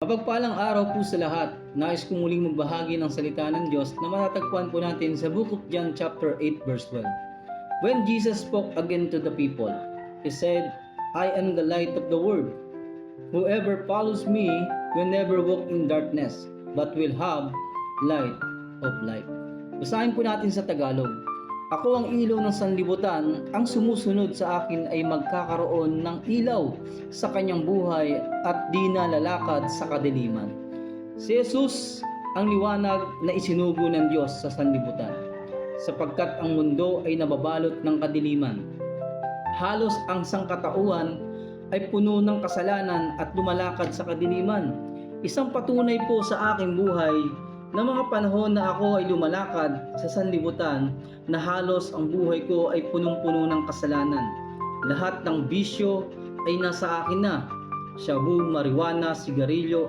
Mapagpalang araw po sa lahat. Nais kong muling magbahagi ng salita ng Diyos na matatagpuan po natin sa Book of John chapter 8 verse 12. When Jesus spoke again to the people, He said, I am the light of the world. Whoever follows me will never walk in darkness, but will have light of life. Basahin po natin sa Tagalog. Ako ang ilaw ng sanlibutan, ang sumusunod sa akin ay magkakaroon ng ilaw sa kanyang buhay at di na lalakad sa kadiliman. Si Jesus ang liwanag na isinugo ng Diyos sa sanlibutan, sapagkat ang mundo ay nababalot ng kadiliman. Halos ang sangkatauhan ay puno ng kasalanan at lumalakad sa kadiliman. Isang patunay po sa aking buhay na mga panahon na ako ay lumalakad sa sanlibutan na halos ang buhay ko ay punong-puno ng kasalanan. Lahat ng bisyo ay nasa akin na. Shabu, marijuana, sigarilyo,